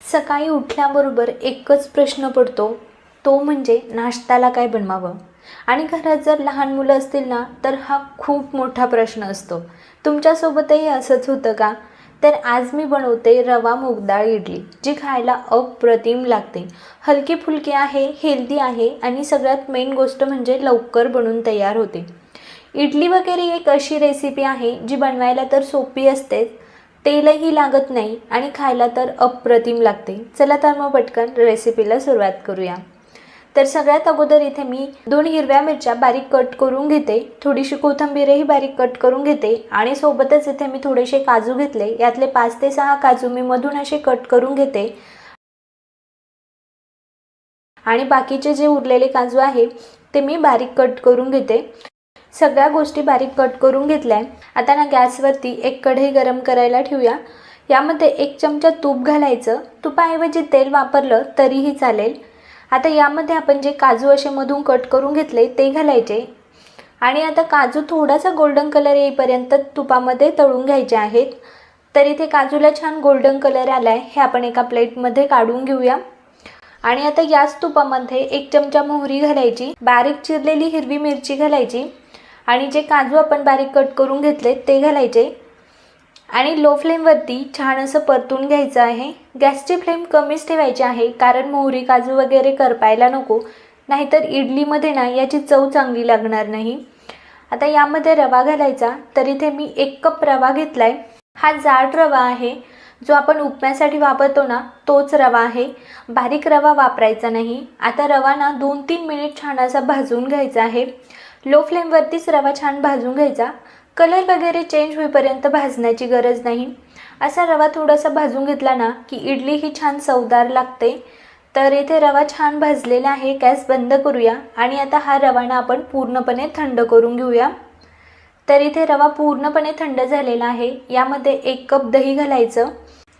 सकाळी उठल्याबरोबर एकच प्रश्न पडतो, तो म्हणजे नाश्त्याला काय बनवावं. आणि घरात जर लहान मुलं असतील ना, तर हा खूप मोठा प्रश्न असतो. तुमच्यासोबतही असंच होतं का? तर आज मी बनवते रवा मूगडाळ इडली, जी खायला अप्रतिम लागते. हलकी फुलकी आहे, हेल्दी आहे आणि सगळ्यात मेन गोष्ट म्हणजे लवकर बनून तयार होते. इडली वगैरे एक अशी रेसिपी आहे जी बनवायला तर सोपी असते, तेलही लागत नाही आणि खायला तर अप्रतिम लागते. चला तर मग पटकन रेसिपीला सुरुवात करूया. तर सगळ्यात अगोदर इथे मी 2 हिरव्या मिरच्या बारीक कट करून घेते, थोडीशी कोथिंबीरही बारीक कट करून घेते आणि सोबतच इथे मी थोडेसे काजू घेतले. यातले 5 ते 6 काजू मी मधून असे कट करून घेते आणि बाकीचे जे उरलेले काजू आहे ते मी बारीक कट करून घेते. सगळ्या गोष्टी बारीक कट करून घेतल्या. आता ना गॅसवरती एक कढई गरम करायला ठेवूया. यामध्ये 1 चमचा तूप घालायचं. तुपाऐवजी तेल वापरलं तरीही चालेल. आता यामध्ये आपण जे काजू असे मधून कट करून घेतले ते घालायचे आणि आता काजू थोडासा गोल्डन कलर येईपर्यंत तुपामध्ये तळून घ्यायचे आहेत. तर इथे काजूला छान गोल्डन कलर आलाय, हे आपण एका प्लेटमध्ये काढून घेऊया. आणि आता याच तुपामध्ये 1 चमचा मोहरी घालायची, बारीक चिरलेली हिरवी मिरची घालायची आणि जे काजू आपण बारीक कट करून घेतले ते घालायचे आणि लो फ्लेमवरती छान असं परतून घ्यायचं आहे. गॅसची फ्लेम कमीच ठेवायची आहे, कारण मोहरी काजू वगैरे करपायला नको, नाहीतर इडलीमध्ये ना याची चव चांगली लागणार नाही. आता यामध्ये रवा घालायचा. तर इथे मी 1 कप रवा घेतलाय. हा जाड रवा आहे, जो आपण उपम्यासाठी वापरतो ना तोच रवा आहे. बारीक रवा वापरायचा नाही. आता रवा ना 2-3 मिनिट छान असा भाजून घ्यायचा आहे. लो फ्लेमवरतीच रवा छान भाजून घ्यायचा. कलर वगैरे चेंज होईपर्यंत भाजण्याची गरज नाही. असा रवा थोडासा भाजून घेतला ना की इडली ही छान चवदार लागते. तर इथे रवा छान भाजलेला आहे. गॅस बंद करूया आणि आता हा रवा ना आपण पूर्णपणे थंड करून घेऊया. तर इथे रवा पूर्णपणे थंड झालेला आहे. यामध्ये 1 कप दही घालायचं.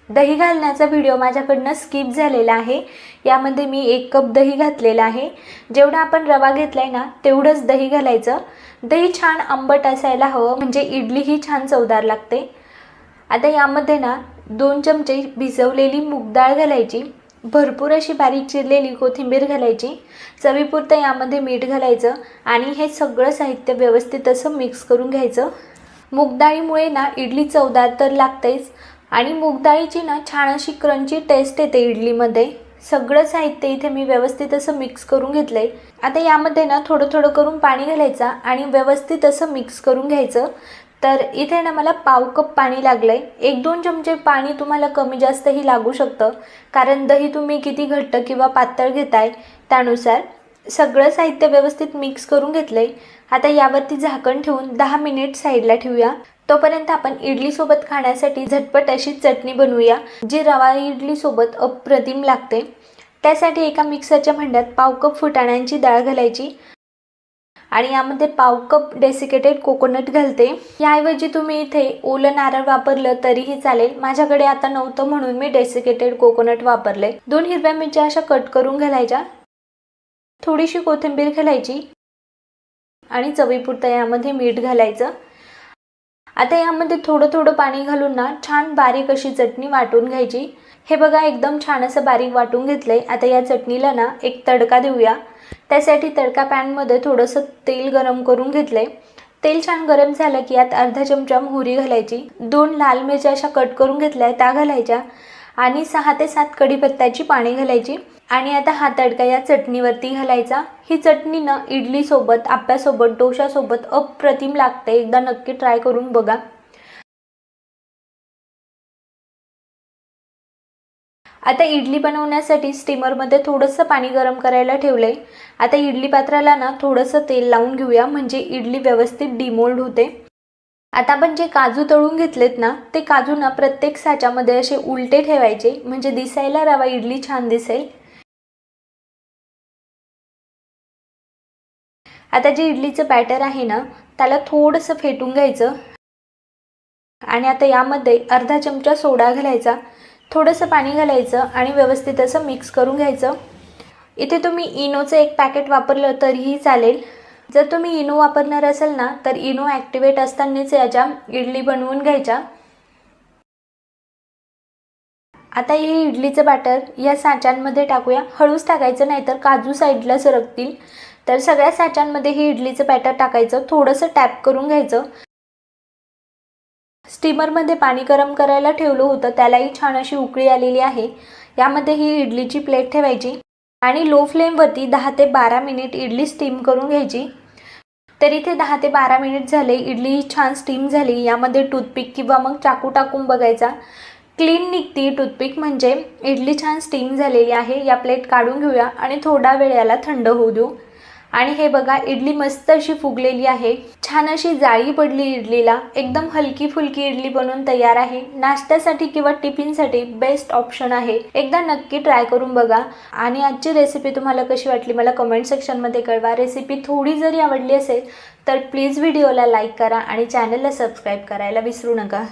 दही घालण्याचा व्हिडिओ माझ्याकडनं स्किप झालेला आहे. यामध्ये मी 1 कप दही घातलेला आहे. जेवढा आपण रवा घेतलाय ना तेवढंच दही घालायचं. दही छान आंबट असायला हवं, म्हणजे इडली ही छान चवदार लागते. आता यामध्ये ना 2 चमचे भिजवलेली मूगडाळ घालायची, भरपूर अशी बारीक चिरलेली कोथिंबीर घालायची, चवीपुरतं यामध्ये मीठ घालायचं आणि हे सगळं साहित्य व्यवस्थित असं मिक्स करून घ्यायचं. मूगडाळीमुळे ना इडली चवदार तर लागतेच आणि मूगडाळीची ना छान अशी क्रंची टेस्ट येते इडलीमध्ये. सगळं साहित्य इथे मी व्यवस्थित असं मिक्स करून घेतलंय. आता यामध्ये ना थोडं थोडं करून पाणी घालायचं आणि व्यवस्थित असं मिक्स करून घ्यायचं. तर इथे ना मला पाव कप पाणी लागलंय. 1-2 चमचे पाणी तुम्हाला कमी जास्तही लागू शकतं, कारण दही तुम्ही किती घट्ट किंवा पातळ घेताय त्यानुसार. सगळं साहित्य व्यवस्थित मिक्स करून घेतलंय. आता यावरती झाकण ठेवून 10 मिनिट साईडला ठेवूया. तोपर्यंत आपण इडलीसोबत खाण्यासाठी झटपट अशी चटणी बनवूया, जी रवा इडलीसोबत अप्रतिम लागते. त्यासाठी एका मिक्सरच्या भांड्यात पाव कप फुटाण्यांची डाळ घालायची आणि यामध्ये पाव कप डेसिकेटेड कोकोनट घालते. याऐवजी तुम्ही इथे ओलं नारळ वापरलं तरीही चालेल. माझ्याकडे आता नव्हतं म्हणून मी डेसिकेटेड कोकोनट वापरले. 2 हिरव्या मिरच्या अशा कट करून घालायच्या, थोडीशी कोथिंबीर घालायची आणि चवीपुरतं यामध्ये मीठ घालायचं. आता यामध्ये थोडं थोडं पाणी घालून ना छान बारीक अशी चटणी वाटून घ्यायची. हे बघा, एकदम छान असं बारीक वाटून घेतलंय. आता या चटणीला ना एक तडका देऊया. त्यासाठी तडका पॅनमध्ये थोडंसं तेल गरम करून घेतलंय. तेल छान गरम झालं की यात अर्धा चमचा मोहरी घालायची, 2 लाल मिरच्या अशा कट करून घेतल्या त्या घालायच्या आणि 6 ते 7 कढीपत्त्याची पाने घालायची आणि आता हा तडका या चटणीवरती घालायचा. ही चटणी ना इडलीसोबत, आप्यासोबत, डोशासोबत अप्रतिम लागते. एकदा नक्की ट्राय करून बघा. आता इडली बनवण्यासाठी स्टीमरमध्ये थोडंसं पाणी गरम करायला ठेवलंय. आता इडली पात्राला ना थोडंसं तेल लावून घेऊया, म्हणजे इडली व्यवस्थित डिमोल्ड होते. आता आपण जे काजू तळून घेतलेत ना, ते काजू ना प्रत्येक साच्यामध्ये असे उलटे ठेवायचे, म्हणजे दिसायला रवा इडली छान दिसेल. आता जे इडलीचं बॅटर आहे ना त्याला थोडंसं फेटून घ्यायचं आणि आता यामध्ये अर्धा चमचा सोडा घालायचा, थोडंसं पाणी घालायचं आणि व्यवस्थित असं मिक्स करून घ्यायचं. इथे तुम्ही इनोचं 1 पॅकेट वापरलं तरीही चालेल. जर तुम्ही इनो वापरणार असाल ना तर इनो ॲक्टिवेट असतानाच याच्या इडली बनवून घ्यायच्या. आता हे इडलीचं बॅटर या साच्यांमध्ये टाकूया. हळूच टाकायचं, नाही तर काजू साईडला सरकतील. तर सगळ्या साच्यांमध्ये हे इडलीचं बॅटर टाकायचं, थोडंसं टॅप करून घ्यायचं. स्टीमरमध्ये पाणी गरम करायला ठेवलं होतं, त्यालाही छान अशी उकळी आलेली आहे. यामध्ये ही इडलीची प्लेट ठेवायची आणि लो फ्लेमवरती 10 ते 12 मिनिट इडली स्टीम करून घ्यायची. तर इथे 10 ते 12 मिनिट झाले, इडली छान स्टीम झाली. यामध्ये टूथपिक किंवा मग चाकू टाकून बघायचा, क्लीन निघती टूथपिक म्हणजे इडली छान स्टीम झालेली आहे. या प्लेट काढून घेऊया आणि थोडा वेळ याला थंड होऊ देऊ. आणि हे बघा, इडली मस्त अशी फुगलेली आहे, छान अशी जाळी पडली इडलीला. एकदम हलकी फुलकी इडली बनवून तयार आहे. नाश्त्यासाठी किंवा टिफिनसाठी बेस्ट ऑप्शन आहे. एकदा नक्की ट्राय करून बघा. आणि आजची रेसिपी तुम्हाला कशी वाटली मला कमेंट सेक्शनमध्ये कळवा. रेसिपी थोडी जरी आवडली असेल तर प्लीज व्हिडिओला लाईक करा आणि चॅनलला सबस्क्राईब करायला विसरू नका.